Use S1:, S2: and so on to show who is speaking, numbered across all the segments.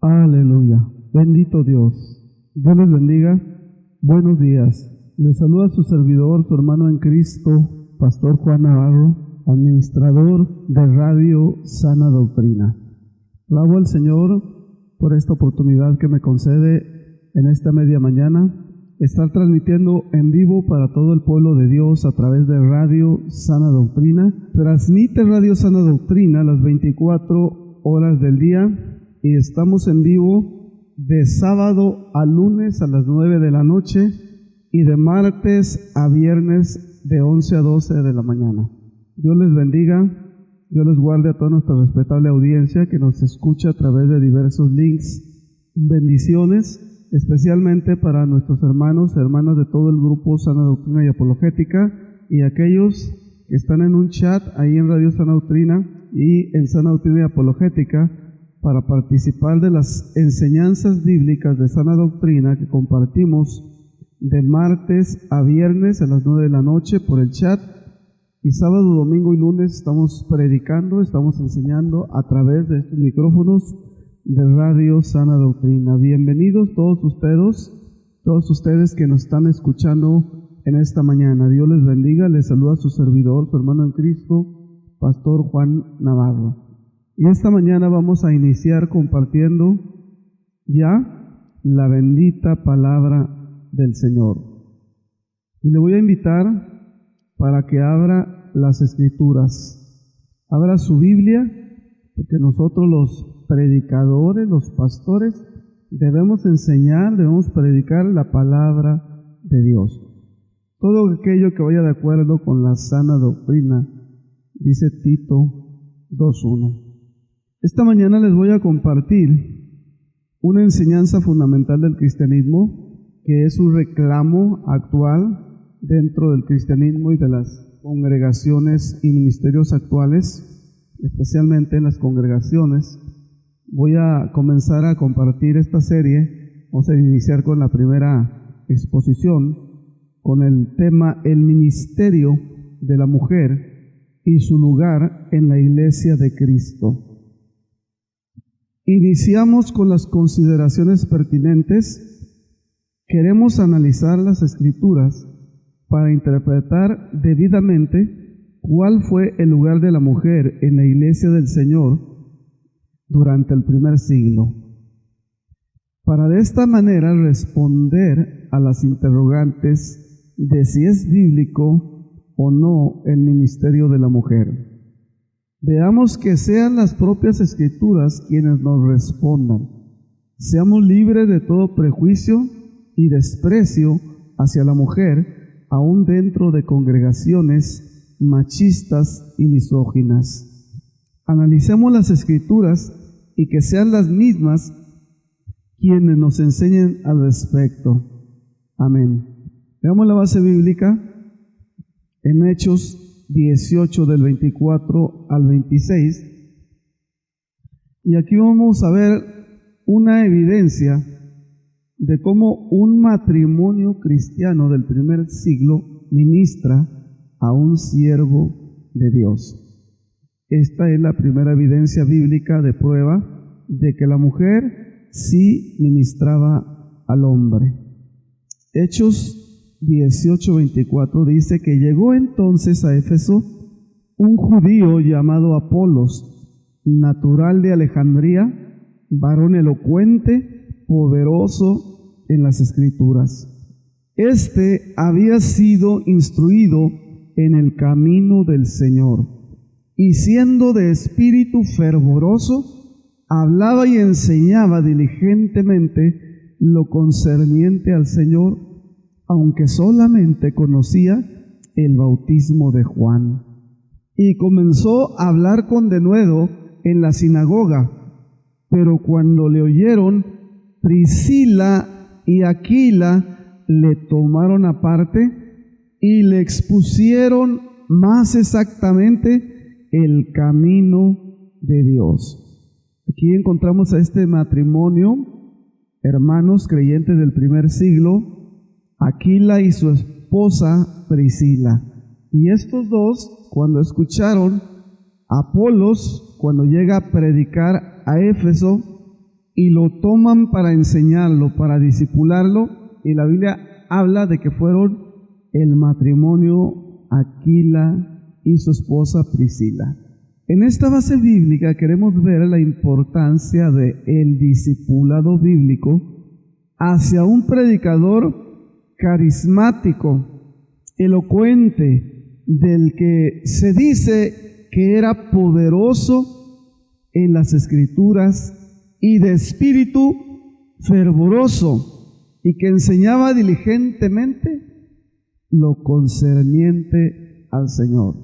S1: Aleluya. Bendito Dios. Dios les bendiga. Buenos días. Les saluda su servidor, su hermano en Cristo, Pastor Juan Navarro, administrador de Radio Sana Doctrina. Alabo al Señor por esta oportunidad que me concede en esta media mañana estar transmitiendo en vivo para todo el pueblo de Dios a través de Radio Sana Doctrina. Transmite Radio Sana Doctrina las 24 horas del día y estamos en vivo de sábado a lunes a las 9 de la noche y de martes a viernes de 11 a 12 de la mañana. Dios les bendiga, Dios les guarde a toda nuestra respetable audiencia que nos escucha a través de diversos links. Bendiciones, especialmente para nuestros hermanos, hermanas de todo el grupo Sana Doctrina y Apologética y aquellos que están en un chat ahí en Radio Sana Doctrina y en Sana Doctrina y Apologética para participar de las enseñanzas bíblicas de Sana Doctrina que compartimos de martes a viernes a las 9 de la noche por el chat, y sábado, domingo y lunes estamos predicando, estamos enseñando a través de estos micrófonos de Radio Sana Doctrina. Bienvenidos todos ustedes que nos están escuchando en esta mañana. Dios les bendiga, les saluda su servidor, su hermano en Cristo, Pastor Juan Navarro. Y esta mañana vamos a iniciar compartiendo ya la bendita palabra del Señor. Y le voy a invitar para que abra las Escrituras, abra su Biblia, porque nosotros los predicadores, los pastores, debemos enseñar, debemos predicar la palabra de Dios. Todo aquello que vaya de acuerdo con la sana doctrina, dice Tito 2:1. Esta mañana les voy a compartir una enseñanza fundamental del cristianismo, que es un reclamo actual dentro del cristianismo y de las congregaciones y ministerios actuales, especialmente en las congregaciones. Voy a comenzar a compartir esta serie. Vamos a iniciar con la primera exposición, con el tema El ministerio de la mujer y su lugar en la iglesia de Cristo. Iniciamos con las consideraciones pertinentes. Queremos analizar las Escrituras para interpretar debidamente cuál fue el lugar de la mujer en la iglesia del Señor durante el primer siglo, para de esta manera responder a las interrogantes de si es bíblico o no el ministerio de la mujer. Veamos que sean las propias Escrituras quienes nos respondan. Seamos libres de todo prejuicio y desprecio hacia la mujer, aún dentro de congregaciones machistas y misóginas. Analicemos las Escrituras y que sean las mismas quienes nos enseñen al respecto. Amén. Veamos la base bíblica en Hechos 18 del 24 al 26, y aquí vamos a ver una evidencia de cómo un matrimonio cristiano del primer siglo ministra a un siervo de Dios. Esta es la primera evidencia bíblica de prueba de que la mujer sí ministraba al hombre. Hechos 18:24 dice que llegó entonces a Éfeso un judío llamado Apolos, natural de Alejandría, varón elocuente, poderoso en las Escrituras. Este había sido instruido en el camino del Señor, y siendo de espíritu fervoroso, hablaba y enseñaba diligentemente lo concerniente al Señor, aunque solamente conocía el bautismo de Juan. Y comenzó a hablar con denuedo en la sinagoga, pero cuando le oyeron, Priscila y Aquila le tomaron aparte y le expusieron más exactamente el camino de Dios. Aquí encontramos a este matrimonio, hermanos creyentes del primer siglo, Aquila y su esposa Priscila. Y estos dos, cuando escucharon a Apolos, cuando llega a predicar a Éfeso, y lo toman para enseñarlo, para discipularlo, y la Biblia habla de que fueron el matrimonio Aquila y su esposa Priscila. En esta base bíblica queremos ver la importancia del discipulado bíblico hacia un predicador carismático, elocuente, del que se dice que era poderoso en las Escrituras y de espíritu fervoroso, y que enseñaba diligentemente lo concerniente al Señor.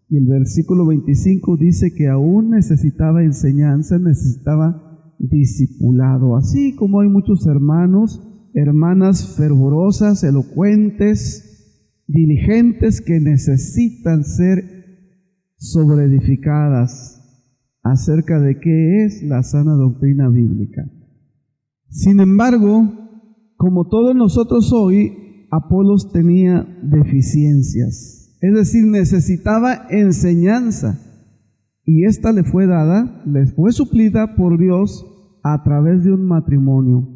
S1: Y el versículo 25 dice que aún necesitaba enseñanza, necesitaba discipulado, así como hay muchos hermanos, hermanas fervorosas, elocuentes, diligentes, que necesitan ser sobreedificadas acerca de qué es la sana doctrina bíblica. Sin embargo, como todos nosotros hoy, Apolos tenía deficiencias, es decir, necesitaba enseñanza, y esta le fue dada, le fue suplida por Dios a través de un matrimonio.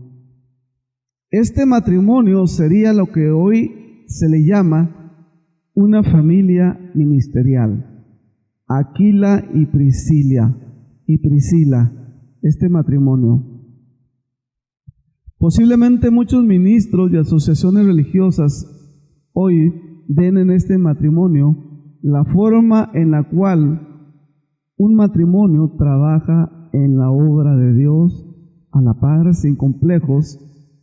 S1: Este matrimonio sería lo que hoy se le llama una familia ministerial. Aquila y Priscila, este matrimonio. Posiblemente muchos ministros y asociaciones religiosas hoy ven en este matrimonio la forma en la cual un matrimonio trabaja en la obra de Dios a la par, sin complejos,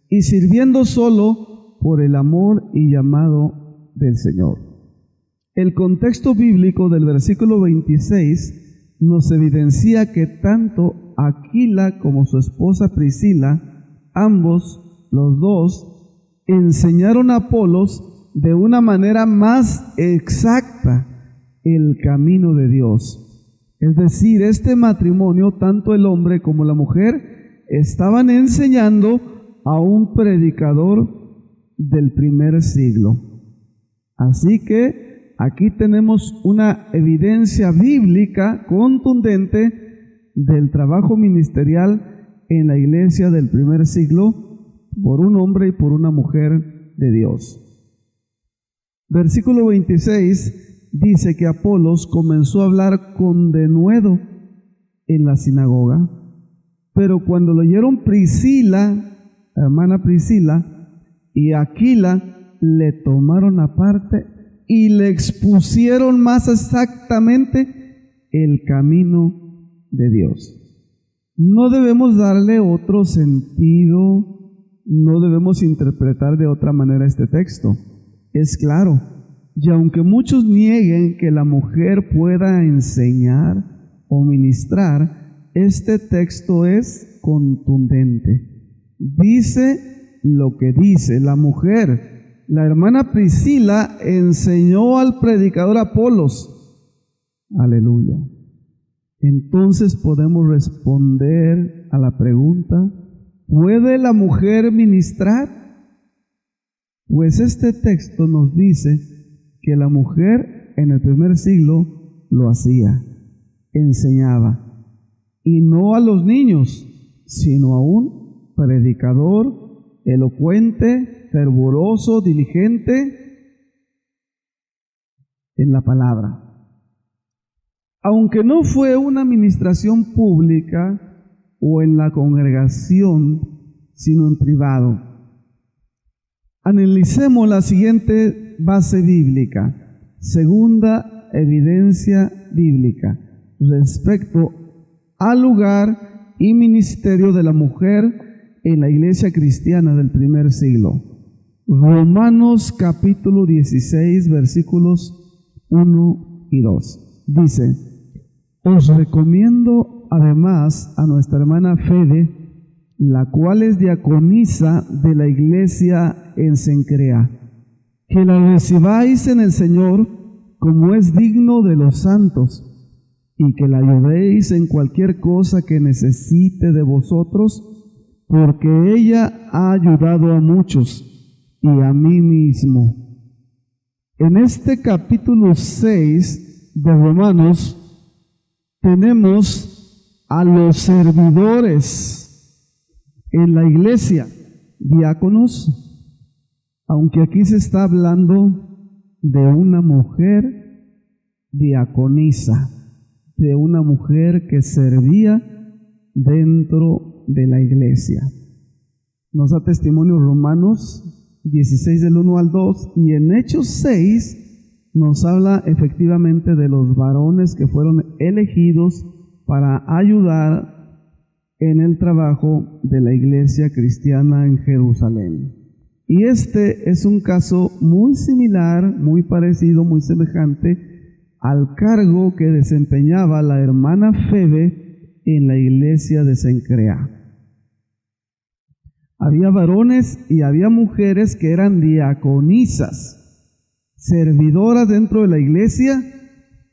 S1: y sirviendo solo por el amor y llamado del Señor. El contexto bíblico del versículo 26 nos evidencia que tanto Aquila como su esposa Priscila, ambos, los dos, enseñaron a Apolos de una manera más exacta el camino de Dios. Es decir, este matrimonio, tanto el hombre como la mujer, estaban enseñando a un predicador del primer siglo. Así que aquí tenemos una evidencia bíblica contundente del trabajo ministerial en la iglesia del primer siglo por un hombre y por una mujer de Dios. Versículo 26 dice que Apolos comenzó a hablar con denuedo en la sinagoga, pero cuando lo oyeron Priscila, hermana Priscila, y Aquila, le tomaron aparte y le expusieron más exactamente el camino de Dios. No debemos darle otro sentido, no debemos interpretar de otra manera este texto. Es claro, y aunque muchos nieguen que la mujer pueda enseñar o ministrar, este texto es contundente. Dice lo que dice. La mujer, la hermana Priscila, enseñó al predicador Apolos. Aleluya. Entonces podemos responder a la pregunta, ¿puede la mujer ministrar? Pues este texto nos dice que la mujer en el primer siglo lo hacía, enseñaba, y no a los niños, sino a un predicador elocuente, fervoroso, diligente en la palabra. Aunque no fue una administración pública o en la congregación, sino en privado. Analicemos la siguiente base bíblica, segunda evidencia bíblica, respecto al lugar y ministerio de la mujer en la iglesia cristiana del primer siglo. Romanos capítulo 16, versículos 1 y 2. Dice, os recomiendo además a nuestra hermana Fede, la cual es diaconisa de la iglesia en Cencrea, que la recibáis en el Señor como es digno de los santos, y que la ayudéis en cualquier cosa que necesite de vosotros, porque ella ha ayudado a muchos y a mí mismo. En este capítulo 6 de Romanos tenemos a los servidores En la iglesia, diáconos, aunque aquí se está hablando de una mujer diaconisa, de una mujer que servía dentro de la iglesia. Nos da testimonio Romanos 16 del 1 al 2, y en Hechos 6 nos habla efectivamente de los varones que fueron elegidos para ayudar en el trabajo de la iglesia cristiana en Jerusalén. Y este es un caso muy similar, muy parecido, muy semejante al cargo que desempeñaba la hermana Febe en la iglesia de Cencrea. Había varones y había mujeres que eran diaconisas, servidoras dentro de la iglesia,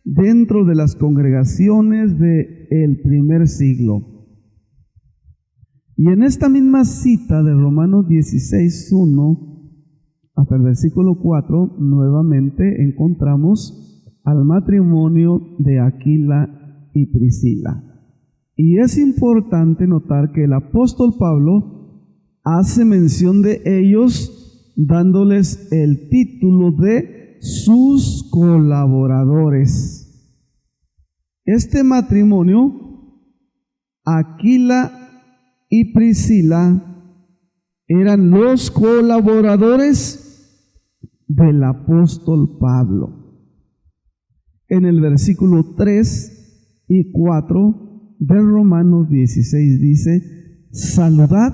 S1: dentro de las congregaciones del primer siglo. Y en esta misma cita de Romanos 16:1 hasta el versículo 4, nuevamente encontramos al matrimonio de Aquila y Priscila. Y es importante notar que el apóstol Pablo hace mención de ellos dándoles el título de sus colaboradores. Este matrimonio, Aquila y Priscila, eran los colaboradores del apóstol Pablo. En el versículo 3 y 4 de Romanos 16 dice: saludad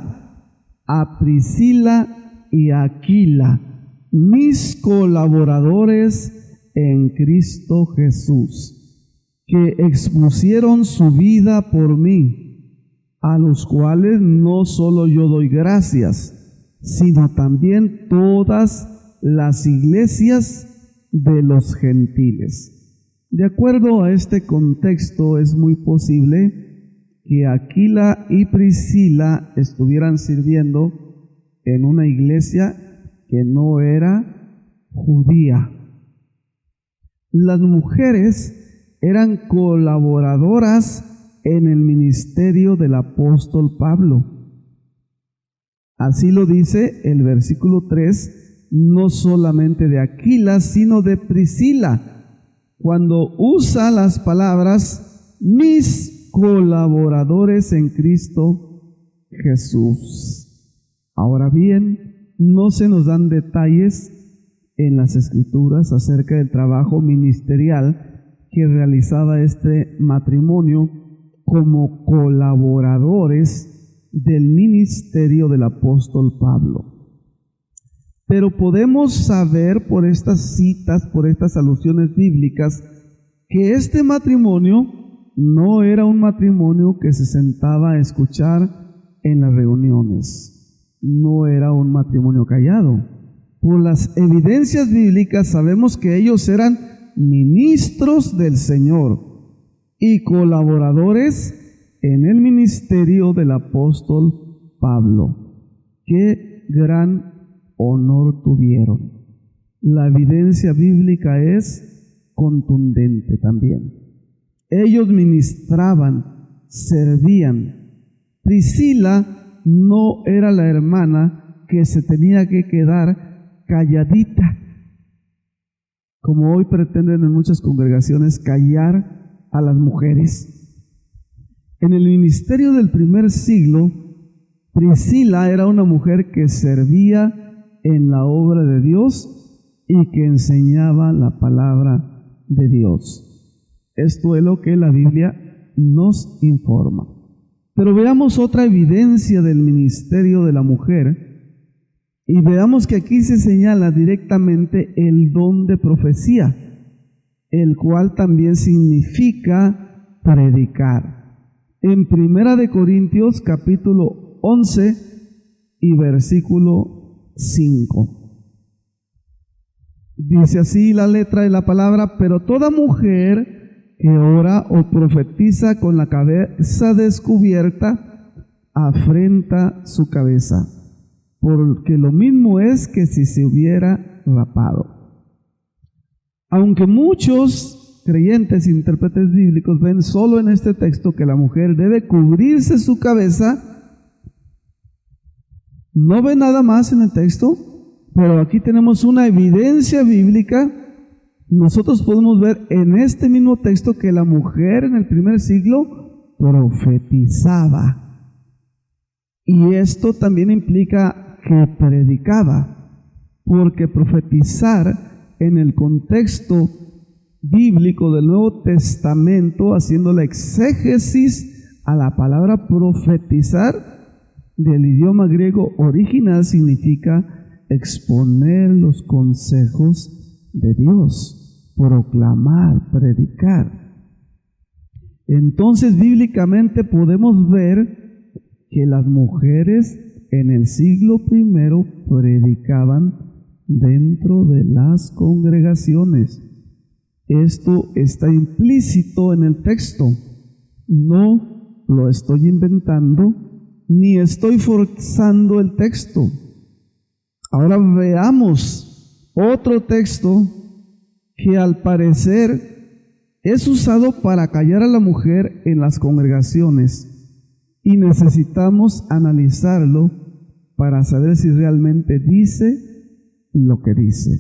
S1: a Priscila y a Aquila, mis colaboradores en Cristo Jesús, que expusieron su vida por mí, a los cuales no solo yo doy gracias, sino también todas las iglesias de los gentiles. De acuerdo a este contexto, es muy posible que Aquila y Priscila estuvieran sirviendo en una iglesia que no era judía. Las mujeres eran colaboradoras en el ministerio del apóstol Pablo. Así lo dice el versículo 3, no solamente de Aquila, sino de Priscila, cuando usa las palabras mis colaboradores en Cristo Jesús. Ahora bien, no se nos dan detalles en las Escrituras acerca del trabajo ministerial que realizaba este matrimonio como colaboradores del ministerio del apóstol Pablo. Pero podemos saber por estas citas, por estas alusiones bíblicas, que este matrimonio no era un matrimonio que se sentaba a escuchar en las reuniones. No era un matrimonio callado. Por las evidencias bíblicas sabemos que ellos eran ministros del Señor y colaboradores en el ministerio del apóstol Pablo. ¡Qué gran honor tuvieron! La evidencia bíblica es contundente también. Ellos ministraban, servían. Priscila no era la hermana que se tenía que quedar calladita, como hoy pretenden en muchas congregaciones callar a las mujeres. En el ministerio del primer siglo, Priscila era una mujer que servía en la obra de Dios y que enseñaba la palabra de Dios. Esto es lo que la Biblia nos informa. Pero veamos otra evidencia del ministerio de la mujer y veamos que aquí se señala directamente el don de profecía, el cual también significa predicar. En 1 de Corintios capítulo 11 y versículo 5. Dice así la letra de la palabra: pero toda mujer que ora o profetiza con la cabeza descubierta, afrenta su cabeza, porque lo mismo es que si se hubiera rapado. Aunque muchos creyentes, intérpretes bíblicos, ven solo en este texto que la mujer debe cubrirse su cabeza, No ve nada más en el texto, pero aquí tenemos una evidencia bíblica. Nosotros podemos ver en este mismo texto que la mujer en el primer siglo profetizaba. Y esto también implica que predicaba, porque profetizar en el contexto bíblico del Nuevo Testamento, haciendo la exégesis a la palabra profetizar del idioma griego original, significa exponer los consejos de Dios, proclamar, predicar. Entonces, bíblicamente podemos ver que las mujeres en el siglo I predicaban dentro de las congregaciones. Esto está implícito en el texto. No lo estoy inventando, ni estoy forzando el texto. Ahora veamos otro texto que al parecer es usado para callar a la mujer en las congregaciones, y necesitamos analizarlo para saber si realmente dice lo que dice.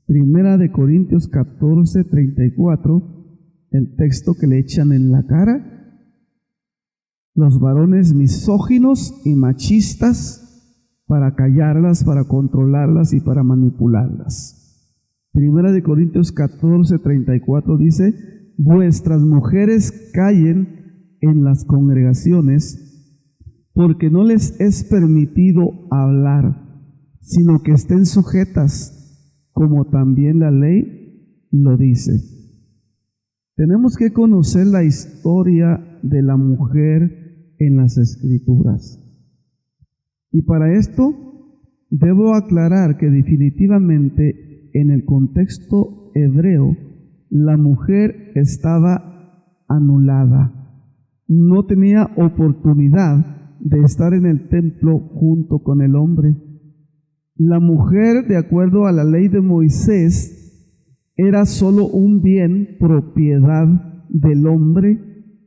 S1: Primera de Corintios 14, 34, el texto que le echan en la cara los varones misóginos y machistas para callarlas, para controlarlas y para manipularlas. Primera de Corintios 14, 34 dice: vuestras mujeres callen en las congregaciones, porque no les es permitido hablar, sino que estén sujetas, como también la ley lo dice. Tenemos que conocer la historia de la mujer en las Escrituras. Y para esto debo aclarar que definitivamente en el contexto hebreo la mujer estaba anulada. No tenía oportunidad de estar en el templo junto con el hombre. La mujer, de acuerdo a la ley de Moisés, era solo un bien propiedad del hombre.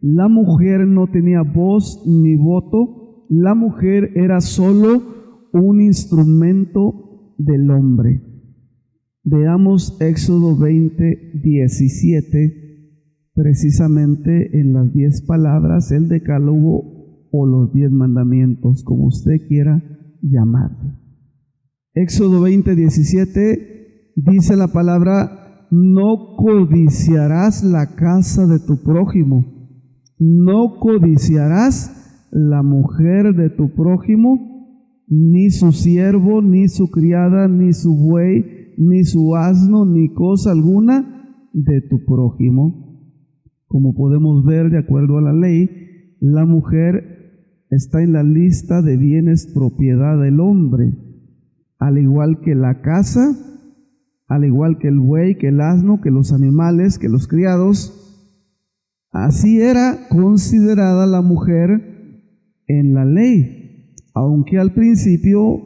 S1: La mujer no tenía voz ni voto. La mujer era solo un instrumento del hombre. Veamos Éxodo 20, 17, precisamente en las 10 palabras, el decálogo o los 10 mandamientos, como usted quiera llamarle. Éxodo 20, 17 dice la palabra: no codiciarás la casa de tu prójimo, no codiciarás la mujer de tu prójimo, ni su siervo, ni su criada, ni su buey, ni su asno, ni cosa alguna de tu prójimo. Como podemos ver, de acuerdo a la ley, la mujer está en la lista de bienes propiedad del hombre, al igual que la casa, al igual que el buey, que el asno, que los animales, que los criados. Así era considerada la mujer en la ley, aunque al principio,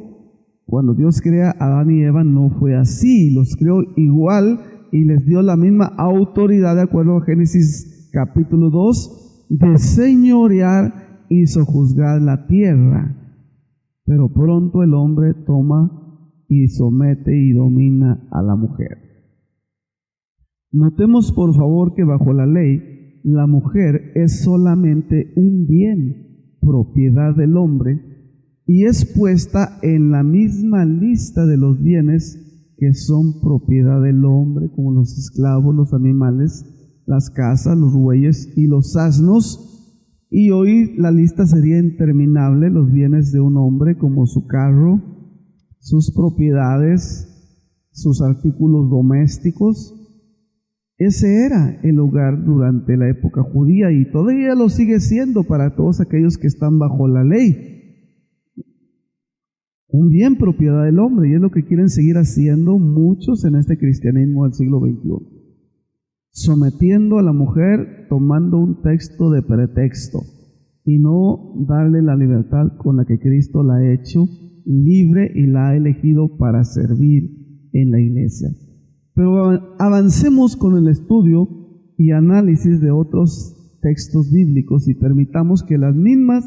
S1: cuando Dios crea a Adán y Eva, no fue así. Los creó igual y les dio la misma autoridad, de acuerdo a Génesis capítulo 2, de señorear y sojuzgar la tierra. Pero pronto el hombre toma y somete y domina a la mujer. Notemos por favor que bajo la ley, la mujer es solamente un bien, propiedad del hombre, y es puesta en la misma lista de los bienes que son propiedad del hombre, como los esclavos, los animales, las casas, los bueyes y los asnos. Y hoy la lista sería interminable: los bienes de un hombre, como su carro, sus propiedades, sus artículos domésticos. Ese era el hogar durante la época judía y todavía lo sigue siendo para todos aquellos que están bajo la ley. Un bien propiedad del hombre, y es lo que quieren seguir haciendo muchos en este cristianismo del siglo XXI. Sometiendo a la mujer, tomando un texto de pretexto y no darle la libertad con la que Cristo la ha hecho libre y la ha elegido para servir en la iglesia. Pero avancemos con el estudio y análisis de otros textos bíblicos y permitamos que las mismas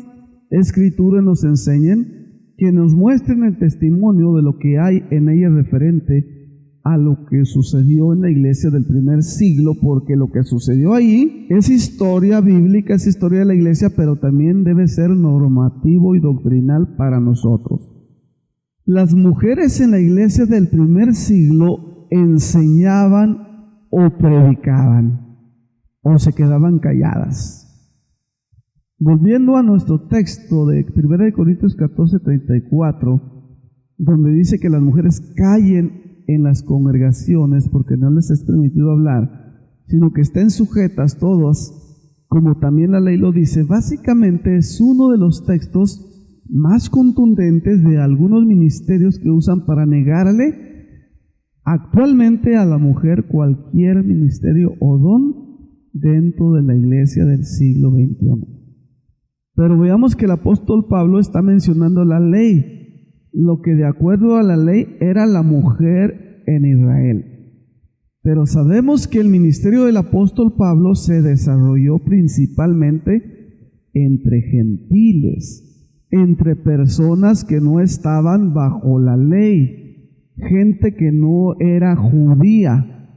S1: escrituras nos enseñen que nos muestren el testimonio de lo que hay en ella referente a lo que sucedió en la iglesia del primer siglo, porque lo que sucedió ahí es historia bíblica, es historia de la iglesia, pero también debe ser normativo y doctrinal para nosotros. Las mujeres en la iglesia del primer siglo enseñaban o predicaban o se quedaban calladas. Volviendo a nuestro texto de 1 Corintios 14:34, donde dice que las mujeres callen en las congregaciones porque no les es permitido hablar, sino que estén sujetas todas, como también la ley lo dice. Básicamente es uno de los textos más contundentes de algunos ministerios que usan para negarle actualmente a la mujer cualquier ministerio o don dentro de la iglesia del siglo XXI. Pero veamos que el apóstol Pablo está mencionando la ley, lo que de acuerdo a la ley era la mujer en Israel. Pero sabemos que el ministerio del apóstol Pablo se desarrolló principalmente entre gentiles, entre personas que no estaban bajo la ley, gente que no era judía,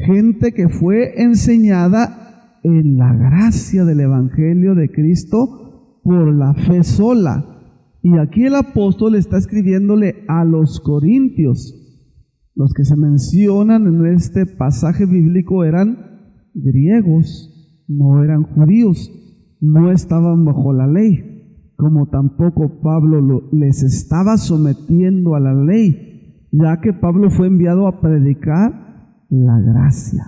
S1: gente que fue enseñada en la gracia del Evangelio de Cristo por la fe sola. Y aquí el apóstol está escribiéndole a los corintios. Los que se mencionan en este pasaje bíblico eran griegos, no eran judíos, no estaban bajo la ley, como tampoco Pablo les estaba sometiendo a la ley, ya que Pablo fue enviado a predicar la gracia.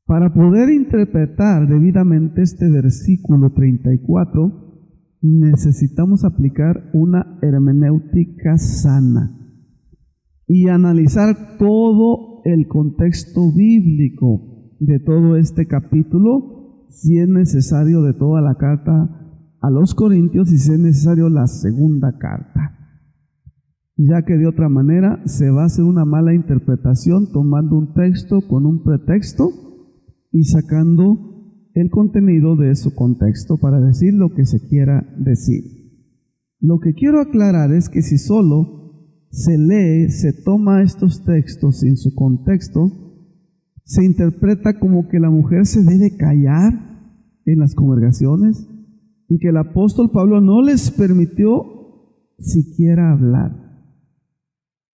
S1: Para poder interpretar debidamente este versículo 34, necesitamos aplicar una hermenéutica sana y analizar todo el contexto bíblico de todo este capítulo, si es necesario de toda la carta a los Corintios y si es necesario la segunda carta, ya que de otra manera se va a hacer una mala interpretación tomando un texto con un pretexto y sacando el contenido de su contexto para decir lo que se quiera decir. Lo que quiero aclarar es que si solo se lee, se toma estos textos sin su contexto, se interpreta como que la mujer se debe callar en las congregaciones y que el apóstol Pablo no les permitió siquiera hablar.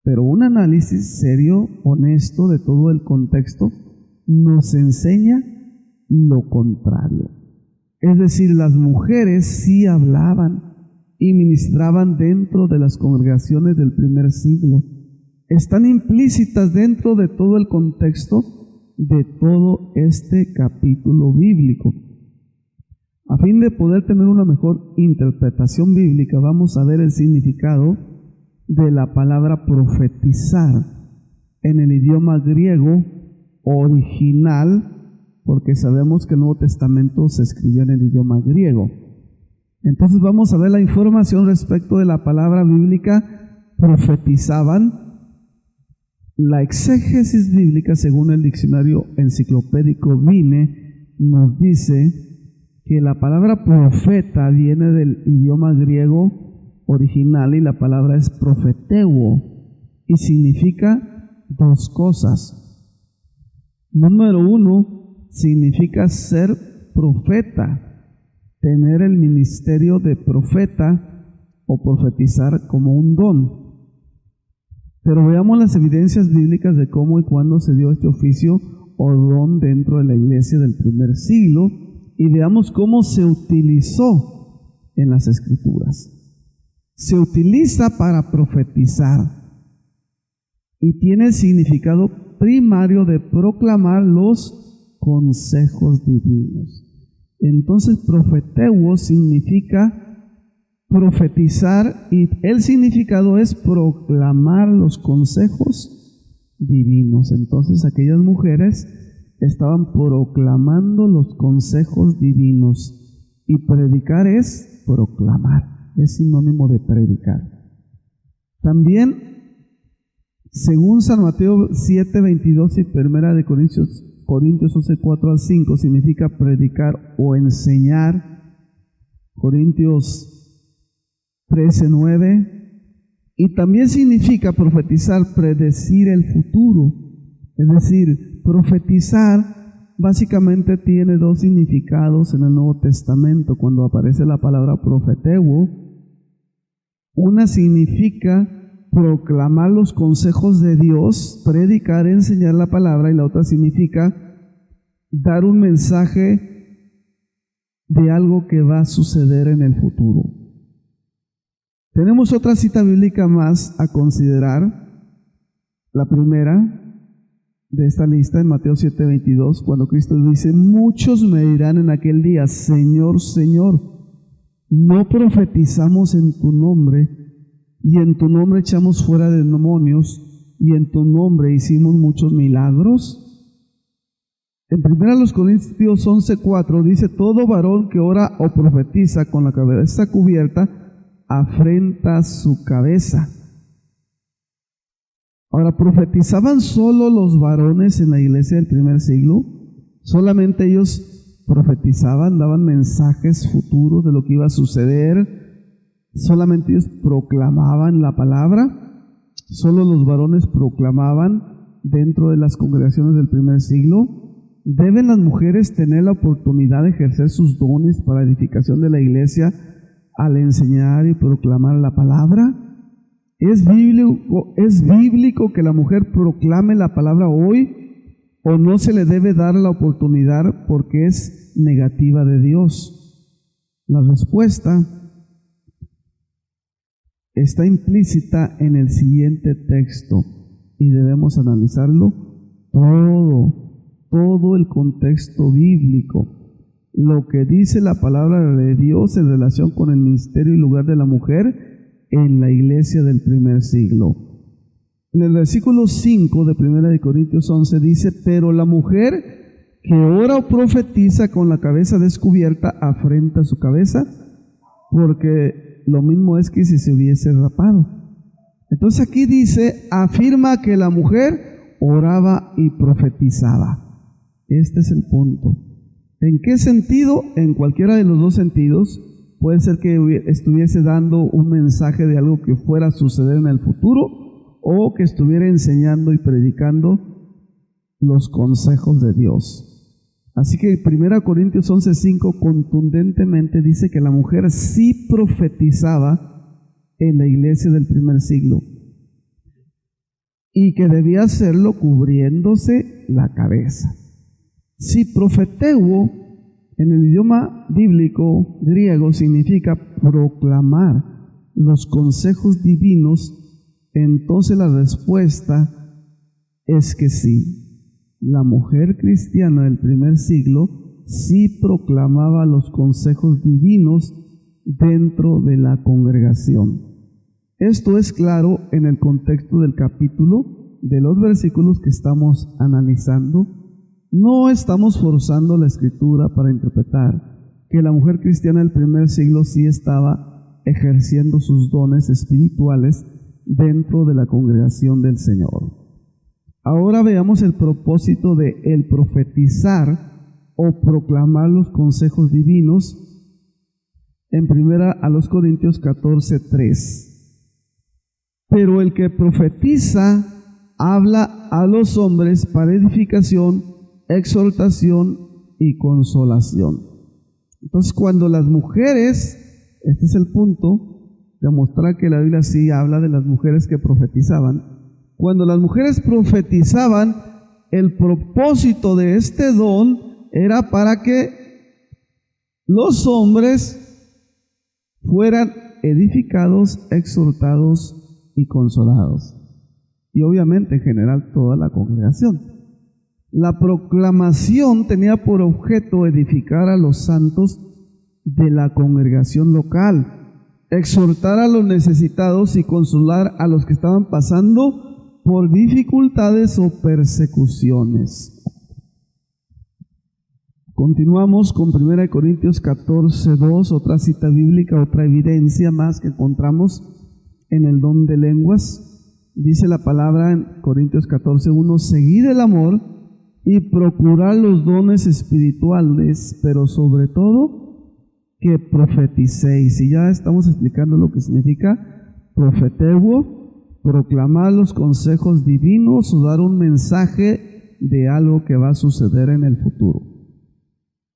S1: Pero un análisis serio, honesto de todo el contexto nos enseña lo contrario. Es decir, las mujeres sí hablaban y ministraban dentro de las congregaciones del primer siglo. Están implícitas dentro de todo el contexto de todo este capítulo bíblico. A fin de poder tener una mejor interpretación bíblica, vamos a ver el significado de la palabra profetizar en el idioma griego original, porque sabemos que el Nuevo Testamento se escribió en el idioma griego. Entonces vamos a ver la información respecto de la palabra bíblica profetizaban. La exégesis bíblica, según el diccionario enciclopédico Vine, nos dice que la palabra profeta viene del idioma griego original y la palabra es profeteuo y significa dos cosas. Número uno, significa ser profeta, tener el ministerio de profeta o profetizar como un don. Pero veamos las evidencias bíblicas de cómo y cuándo se dio este oficio o don dentro de la iglesia del primer siglo y veamos cómo se utilizó en las Escrituras. Se utiliza para profetizar y tiene el significado primario de proclamar los consejos divinos. Entonces, profeteuo significa profetizar y el significado es proclamar los consejos divinos. Entonces, aquellas mujeres estaban proclamando los consejos divinos y predicar es proclamar, es sinónimo de predicar. También, según San Mateo 7:22 y 1 de Corintios 11:4-5 significa predicar o enseñar. Corintios 13:9. Y también significa profetizar, predecir el futuro. Es decir, profetizar básicamente tiene dos significados en el Nuevo Testamento cuando aparece la palabra profeteo. Una significa proclamar los consejos de Dios, predicar, enseñar la palabra, y la otra significa dar un mensaje de algo que va a suceder en el futuro. Tenemos otra cita bíblica más a considerar. La primera de esta lista en Mateo 7:22, cuando Cristo dice: muchos me dirán en aquel día, Señor, Señor, ¿no profetizamos en tu nombre? Y en tu nombre echamos fuera de demonios, y en tu nombre hicimos muchos milagros. En 1 Corintios 11:4 dice: todo varón que ora o profetiza con la cabeza cubierta afrenta su cabeza. Ahora, ¿profetizaban solo los varones en la iglesia del primer siglo? ¿Solamente ellos profetizaban, daban mensajes futuros de lo que iba a suceder? ¿Solamente ellos proclamaban la palabra? ¿Solo los varones proclamaban dentro de las congregaciones del primer siglo? ¿Deben las mujeres tener la oportunidad de ejercer sus dones para edificación de la iglesia al enseñar y proclamar la palabra? ¿Es bíblico que la mujer proclame la palabra hoy, o no se le debe dar la oportunidad porque es negativa de Dios? La respuesta está implícita en el siguiente texto y debemos analizarlo todo el contexto bíblico. Lo que dice la palabra de Dios en relación con el ministerio y lugar de la mujer en la iglesia del primer siglo. En el versículo 5 de 1 Corintios 11 dice: pero la mujer que ora o profetiza con la cabeza descubierta afrenta su cabeza, porque lo mismo es que si se hubiese rapado. Entonces aquí dice, afirma que la mujer oraba y profetizaba. Este es el punto. ¿En qué sentido? En cualquiera de los dos sentidos. Puede ser que estuviese dando un mensaje de algo que fuera a suceder en el futuro, o que estuviera enseñando y predicando los consejos de Dios. Así que 1 Corintios 11:5 contundentemente dice que la mujer sí profetizaba en la iglesia del primer siglo, y que debía hacerlo cubriéndose la cabeza. Si profeteo en el idioma bíblico griego significa proclamar los consejos divinos, entonces la respuesta es que sí. La mujer cristiana del primer siglo sí proclamaba los consejos divinos dentro de la congregación. Esto es claro en el contexto del capítulo, de los versículos que estamos analizando. No estamos forzando la escritura para interpretar que la mujer cristiana del primer siglo sí estaba ejerciendo sus dones espirituales dentro de la congregación del Señor. Ahora veamos el propósito de el profetizar o proclamar los consejos divinos en 1 Corintios 14:3. Pero el que profetiza habla a los hombres para edificación, exhortación y consolación. Entonces, cuando las mujeres, este es el punto, demostrar que la Biblia sí habla de las mujeres que profetizaban. Cuando las mujeres profetizaban, el propósito de este don era para que los hombres fueran edificados, exhortados y consolados. Y obviamente en general toda la congregación. La proclamación tenía por objeto edificar a los santos de la congregación local, exhortar a los necesitados y consolar a los que estaban pasando por dificultades o persecuciones. Continuamos con 1 Corintios 14:2, otra cita bíblica, otra evidencia más que encontramos en el don de lenguas. Dice la palabra en Corintios 14:1: seguid el amor y procurad los dones espirituales, pero sobre todo que profeticéis. Y ya estamos explicando lo que significa profeteuo, proclamar los consejos divinos o dar un mensaje de algo que va a suceder en el futuro.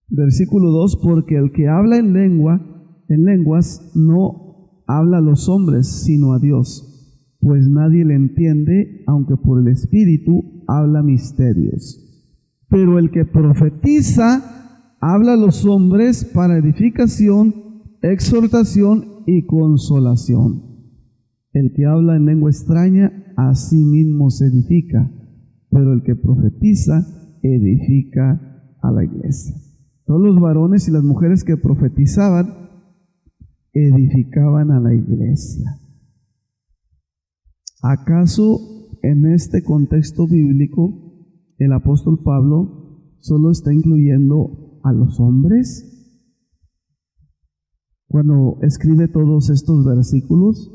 S1: Versículo 2, porque el que habla en lenguas no habla a los hombres, sino a Dios, pues nadie le entiende, aunque por el Espíritu habla misterios. Pero el que profetiza habla a los hombres para edificación, exhortación y consolación. El que habla en lengua extraña a sí mismo se edifica, pero el que profetiza edifica a la iglesia. Todos los varones y las mujeres que profetizaban edificaban a la iglesia. ¿Acaso en este contexto bíblico el apóstol Pablo solo está incluyendo a los hombres? Cuando escribe todos estos versículos,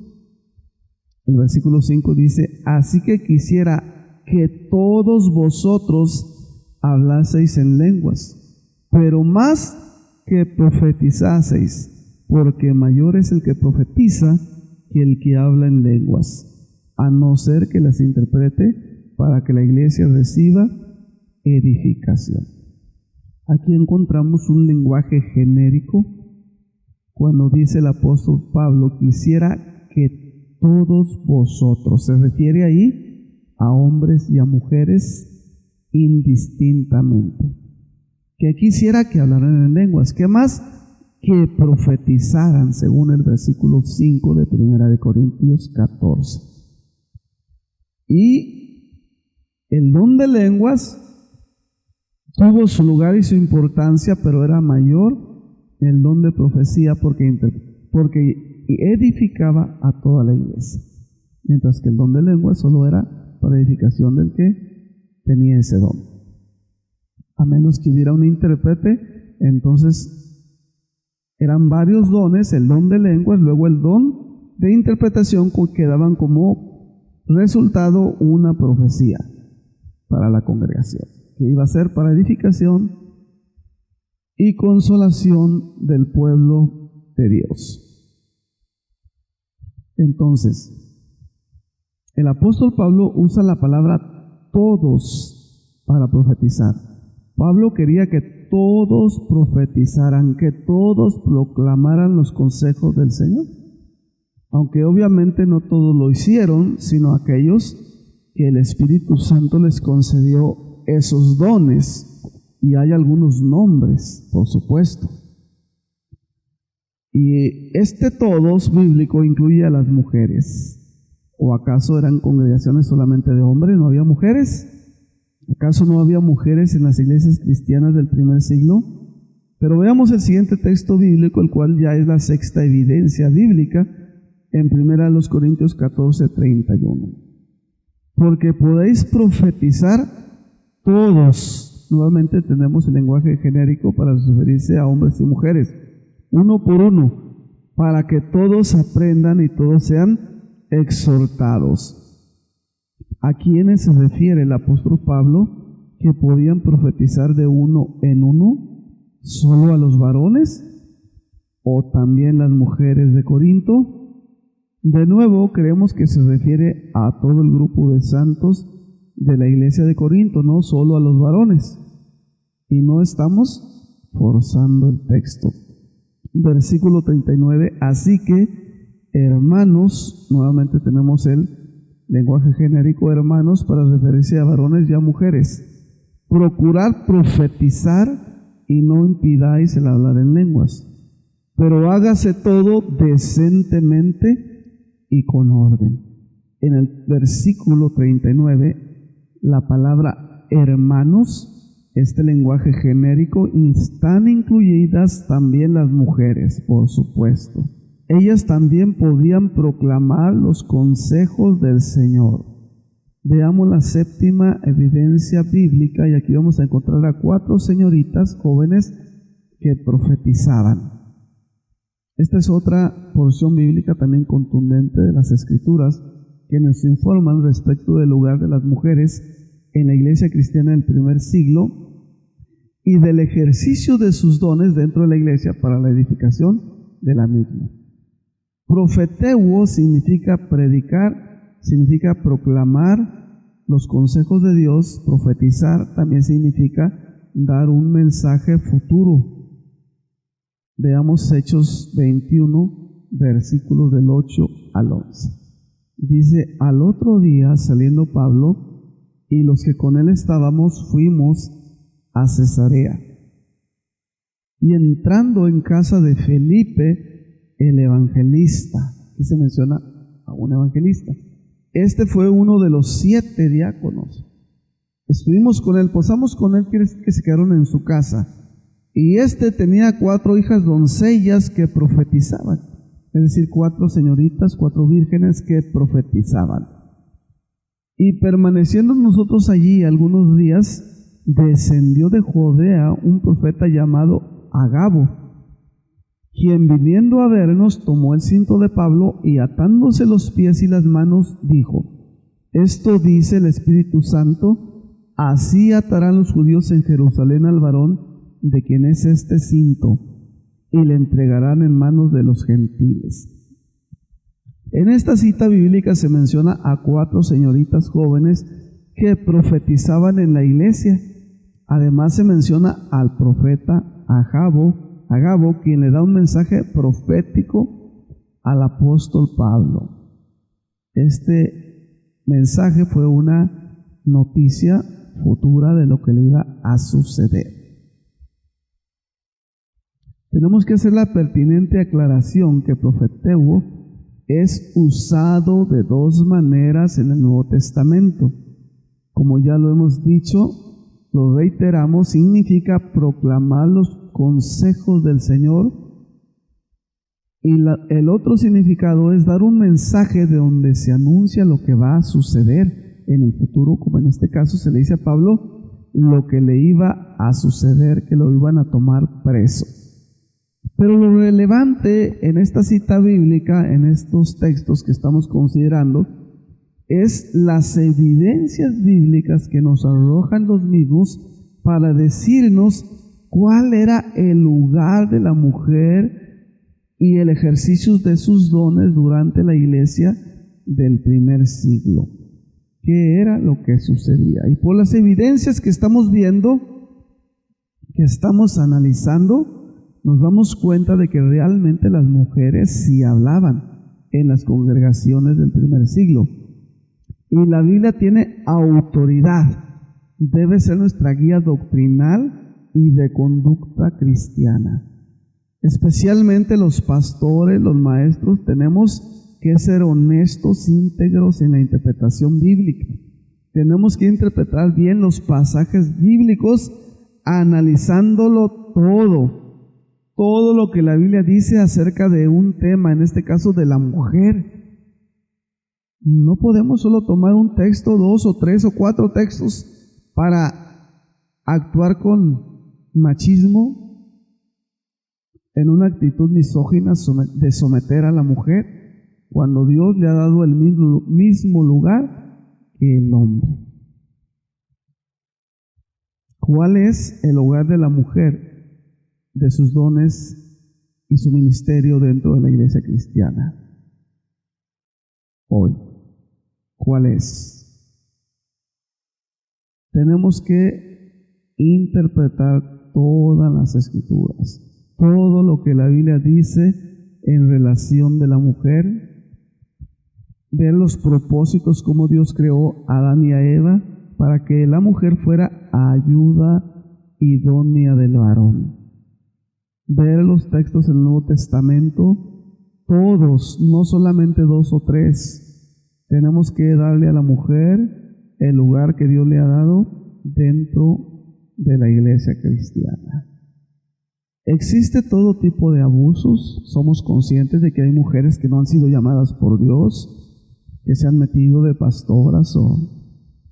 S1: el versículo 5 dice: así que quisiera que todos vosotros hablaseis en lenguas, pero más que profetizaseis, porque mayor es el que profetiza que el que habla en lenguas, a no ser que las interprete para que la iglesia reciba edificación. Aquí encontramos un lenguaje genérico cuando dice el apóstol Pablo: quisiera que todos vosotros. Se refiere ahí a hombres y a mujeres indistintamente. Que quisiera que hablaran en lenguas. ¿Qué más? Que profetizaran, según el versículo 5 de 1 Corintios 14. Y el don de lenguas tuvo su lugar y su importancia, pero era mayor el don de profecía porque edificaba a toda la iglesia, mientras que el don de lenguas solo era para edificación del que tenía ese don. A menos que hubiera un intérprete, entonces eran varios dones: el don de lenguas, luego el don de interpretación, que daban como resultado una profecía para la congregación, que iba a ser para edificación y consolación del pueblo de Dios. Entonces, el apóstol Pablo usa la palabra todos para profetizar. Pablo quería que todos profetizaran, que todos proclamaran los consejos del Señor, aunque obviamente no todos lo hicieron, sino aquellos que el Espíritu Santo les concedió esos dones, y hay algunos nombres, por supuesto. Y este todos bíblico incluye a las mujeres. ¿O acaso eran congregaciones solamente de hombres? ¿No había mujeres? ¿Acaso no había mujeres en las iglesias cristianas del primer siglo? Pero veamos el siguiente texto bíblico, el cual ya es la sexta evidencia bíblica, en 1 Corintios 14, 31. Porque podéis profetizar todos. Nuevamente tenemos el lenguaje genérico para referirse a hombres y mujeres, uno por uno, para que todos aprendan y todos sean exhortados. ¿A quiénes se refiere el apóstol Pablo que podían profetizar de uno en uno? ¿Solo a los varones? ¿O también las mujeres de Corinto? De nuevo, creemos que se refiere a todo el grupo de santos de la iglesia de Corinto, no solo a los varones. Y no estamos forzando el texto. Versículo 39, así que, hermanos, nuevamente tenemos el lenguaje genérico hermanos para referirse a varones y a mujeres. Procurad profetizar y no impidáis el hablar en lenguas, pero hágase todo decentemente y con orden. En el versículo 39, la palabra hermanos, este lenguaje genérico, están incluidas también las mujeres, por supuesto. Ellas también podían proclamar los consejos del Señor. Veamos la séptima evidencia bíblica, y aquí vamos a encontrar a 4 señoritas jóvenes que profetizaban. Esta es otra porción bíblica también contundente de las Escrituras que nos informan respecto del lugar de las mujeres en la iglesia cristiana del primer siglo y del ejercicio de sus dones dentro de la iglesia para la edificación de la misma. Profeteuo significa predicar, significa proclamar los consejos de Dios. Profetizar también significa dar un mensaje futuro. Veamos Hechos 21, versículos del 8 al 11. Dice: al otro día, saliendo Pablo y los que con él estábamos, fuimos a Cesarea. Y entrando en casa de Felipe, el evangelista, aquí se menciona a un evangelista. Este fue uno de los 7 diáconos. Estuvimos con él, posamos con él, que se quedaron en su casa. Y este tenía 4 hijas doncellas que profetizaban. Es decir, 4 señoritas, 4 vírgenes que profetizaban. Y permaneciendo nosotros allí algunos días, descendió de Judea un profeta llamado Agabo, quien viniendo a vernos tomó el cinto de Pablo y atándose los pies y las manos dijo: esto dice el Espíritu Santo, así atarán los judíos en Jerusalén al varón de quien es este cinto, y le entregarán en manos de los gentiles. En esta cita bíblica se menciona a 4 señoritas jóvenes que profetizaban en la iglesia. Además se menciona al profeta Agabo, quien le da un mensaje profético al apóstol Pablo. Este mensaje fue una noticia futura de lo que le iba a suceder. Tenemos que hacer la pertinente aclaración que profeteuo es usado de 2 maneras en el Nuevo Testamento. Como ya lo hemos dicho, lo reiteramos, significa proclamar los consejos del Señor, y el otro significado es dar un mensaje de donde se anuncia lo que va a suceder en el futuro, como en este caso se le dice a Pablo lo que le iba a suceder, que lo iban a tomar preso. Pero lo relevante en esta cita bíblica, en estos textos que estamos considerando, es las evidencias bíblicas que nos arrojan los mismos para decirnos cuál era el lugar de la mujer y el ejercicio de sus dones durante la iglesia del primer siglo. ¿Qué era lo que sucedía? Y por las evidencias que estamos viendo, que estamos analizando, nos damos cuenta de que realmente las mujeres sí hablaban en las congregaciones del primer siglo. Y la Biblia tiene autoridad, debe ser nuestra guía doctrinal y de conducta cristiana. Especialmente los pastores, los maestros, tenemos que ser honestos, íntegros en la interpretación bíblica. Tenemos que interpretar bien los pasajes bíblicos, analizándolo todo lo que la Biblia dice acerca de un tema, en este caso de la mujer. No podemos solo tomar un texto, 2 o 3 o 4 textos para actuar con machismo, en una actitud misógina de someter a la mujer, cuando Dios le ha dado el mismo lugar que el hombre. ¿Cuál es el lugar de la mujer, de sus dones y su ministerio dentro de la iglesia cristiana hoy? ¿Cuál es? Tenemos que interpretar todas las escrituras, todo lo que la Biblia dice en relación de la mujer, ver los propósitos, como Dios creó a Adán y a Eva, para que la mujer fuera ayuda idónea del varón. Ver los textos del Nuevo Testamento, todos, no solamente 2 o 3. Tenemos que darle a la mujer el lugar que Dios le ha dado dentro de la iglesia cristiana. Existe todo tipo de abusos. Somos conscientes de que hay mujeres que no han sido llamadas por Dios, que se han metido de pastoras o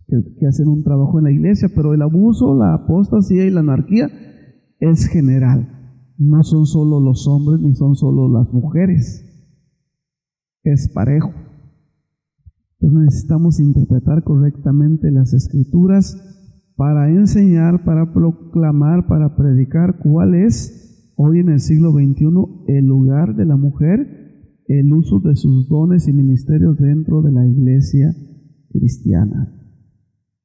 S1: que hacen un trabajo en la iglesia, pero el abuso, la apostasía y la anarquía es general. No son solo los hombres ni son solo las mujeres. Es parejo. Entonces necesitamos interpretar correctamente las escrituras para enseñar, para proclamar, para predicar cuál es hoy en el siglo XXI el lugar de la mujer, el uso de sus dones y ministerios dentro de la iglesia cristiana.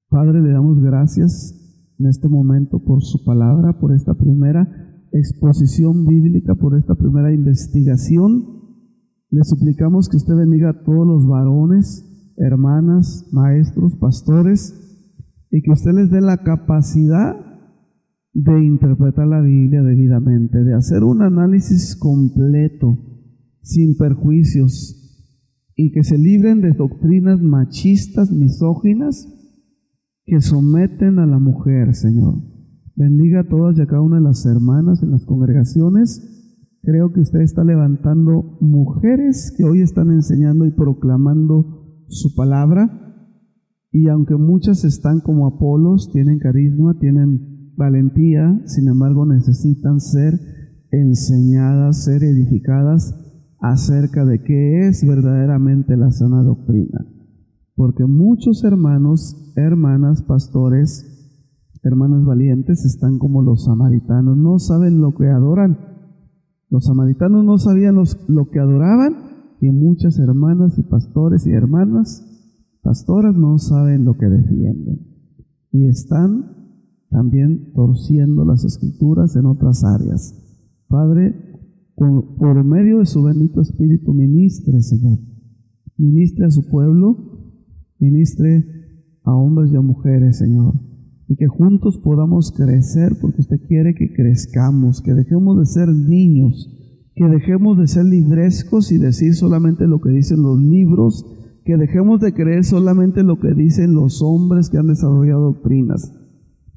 S1: Padre, le damos gracias en este momento por su palabra, por esta primera exposición bíblica, por esta primera investigación. Le suplicamos que usted bendiga a todos los varones, hermanas, maestros, pastores, y que usted les dé la capacidad de interpretar la Biblia debidamente, de hacer un análisis completo, sin perjuicios, y que se libren de doctrinas machistas, misóginas, que someten a la mujer, Señor. Bendiga a todas y a cada una de las hermanas en las congregaciones. Creo que usted está levantando mujeres que hoy están enseñando y proclamando su palabra. Y aunque muchas están como Apolos, tienen carisma, tienen valentía, sin embargo necesitan ser enseñadas, ser edificadas acerca de qué es verdaderamente la sana doctrina. Porque muchos hermanos, hermanas, pastores, hermanas valientes están como los samaritanos, no saben lo que adoran. Los samaritanos no sabían lo que adoraban, y muchas hermanas y pastores y hermanas pastoras no saben lo que defienden, y están también torciendo las escrituras en otras áreas. Padre, por medio de su bendito Espíritu, ministre, Señor, ministre a su pueblo, ministre a hombres y a mujeres, Señor, y que juntos podamos crecer, porque usted quiere que crezcamos, que dejemos de ser niños, que dejemos de ser librescos y decir solamente lo que dicen los libros, que dejemos de creer solamente lo que dicen los hombres que han desarrollado doctrinas,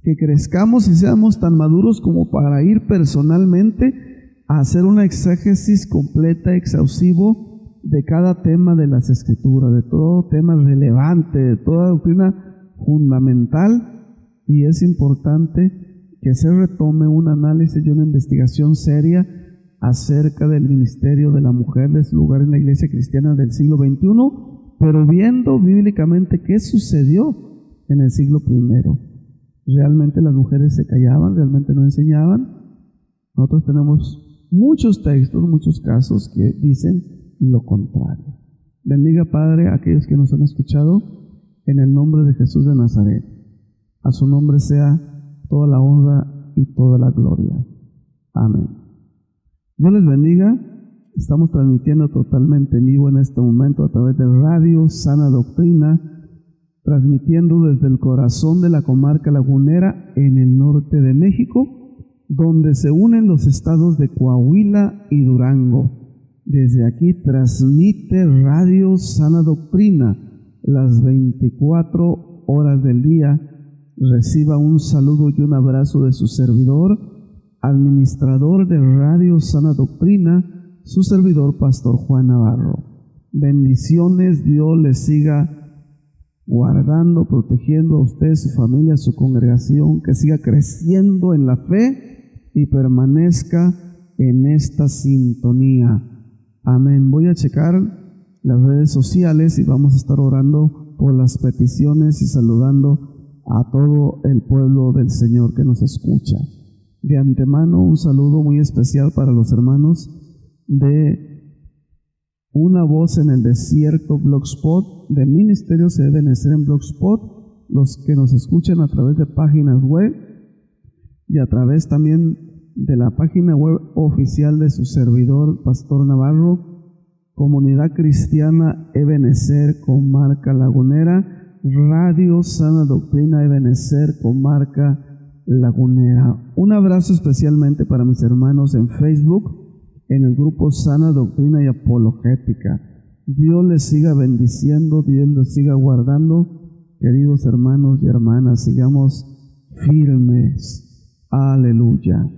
S1: que crezcamos y seamos tan maduros como para ir personalmente a hacer una exégesis completa, exhaustivo de cada tema de las Escrituras, de todo tema relevante, de toda doctrina fundamental. Y es importante que se retome un análisis y una investigación seria acerca del ministerio de la mujer, de su lugar en la iglesia cristiana del siglo XXI, pero viendo bíblicamente qué sucedió en el siglo I. ¿Realmente las mujeres se callaban? ¿Realmente no enseñaban? Nosotros tenemos muchos textos, muchos casos que dicen lo contrario. Bendiga, Padre, a aquellos que nos han escuchado, en el nombre de Jesús de Nazaret. A su nombre sea toda la honra y toda la gloria. Amén. Dios les bendiga. Estamos transmitiendo totalmente en vivo en este momento a través de Radio Sana Doctrina, transmitiendo desde el corazón de la comarca lagunera en el norte de México, donde se unen los estados de Coahuila y Durango. Desde aquí transmite Radio Sana Doctrina las 24 horas del día. Reciba un saludo y un abrazo de su servidor, administrador de Radio Sana Doctrina, su servidor, Pastor Juan Navarro. Bendiciones, Dios les siga guardando, protegiendo a usted, su familia, su congregación, que siga creciendo en la fe y permanezca en esta sintonía. Amén. Voy a checar las redes sociales y vamos a estar orando por las peticiones y saludando a todo el pueblo del Señor que nos escucha. De antemano, un saludo muy especial para los hermanos de Una Voz en el Desierto Blogspot, de Ministerio Se Debe Nacer en Blogspot, los que nos escuchan a través de páginas web y a través también de la página web oficial de su servidor, Pastor Navarro, Comunidad Cristiana Ebenecer, Comarca Lagunera, Radio Sana Doctrina Ebenecer, Comarca Lagunera. Un abrazo especialmente para mis hermanos en Facebook, en el grupo Sana Doctrina y Apologética. Dios les siga bendiciendo, Dios les siga guardando. Queridos hermanos y hermanas, sigamos firmes. Aleluya.